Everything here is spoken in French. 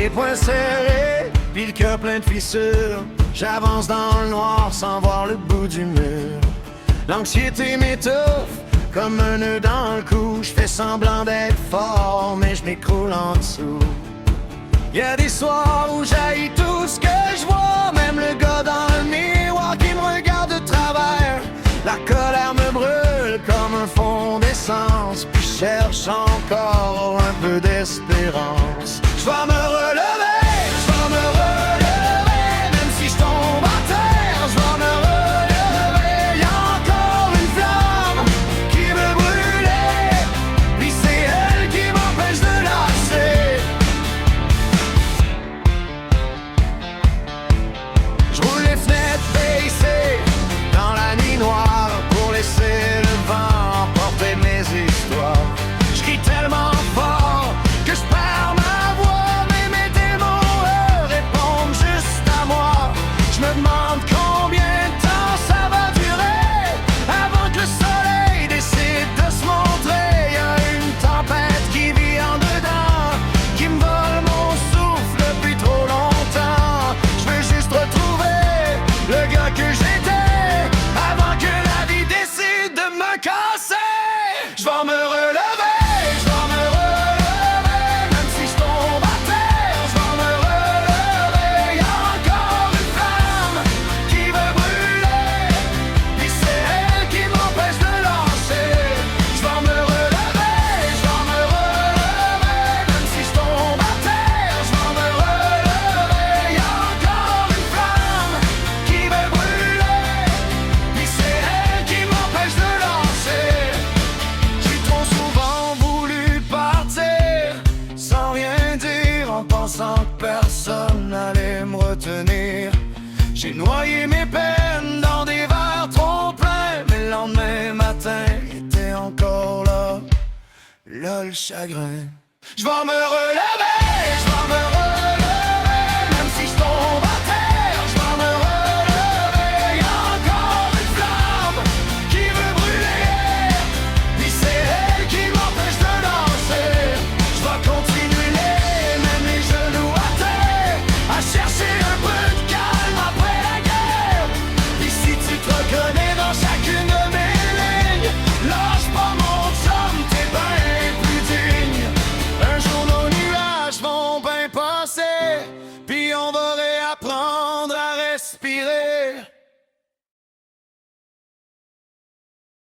les poings serrés, pis le cœur plein de fissures. J'avance dans le noir sans voir le bout du mur. L'anxiété m'étouffe comme un nœud dans le cou. J'fais semblant d'être fort, mais je m'écroule en dessous. Y'a des soirs où j'haïs tout ce que je vois, même le gars dans le miroir qui me regarde de travers. La colère me brûle comme un fond d'essence, puis je cherche encore un peu d'espérance. Je vais me relever, je vais me relever, même si je tombe à terre, je vais me relever. Y'a encore une flamme qui me brûlait, puis c'est elle qui m'empêche de lâcher. Je roule les fenêtres baissées dans la nuit noire pour laisser le vent emporter mes histoires. Je crie tellement fort que je perds ma voix, mais mes démons répondent juste à moi. Je me demande combien de temps ça va durer avant que le soleil décide de se montrer. Y'a une tempête qui vit en dedans, qui me vole mon souffle depuis trop longtemps. Je veux juste retrouver le gars que j'étais avant que la vie décide de me casser. Je vais me relever, je vais me relever, même si je tombe à terre, je vais me relever. Y'a encore une flamme qui veut brûler, puis c'est elle qui m'empêche de lâcher. Je vais me relever, je vais me relever, même si je tombe à terre, je vais me relever. Y'a encore une flamme qui veut brûler, puis c'est elle qui m'empêche de lâcher. J'ai trop souvent voulu partir sans rien dire, en pensant que personne n'allait me retenir. J'ai noyé mes peines dans des verres trop pleins, mais le lendemain matin était encore là, là le chagrin. Je vais me relever.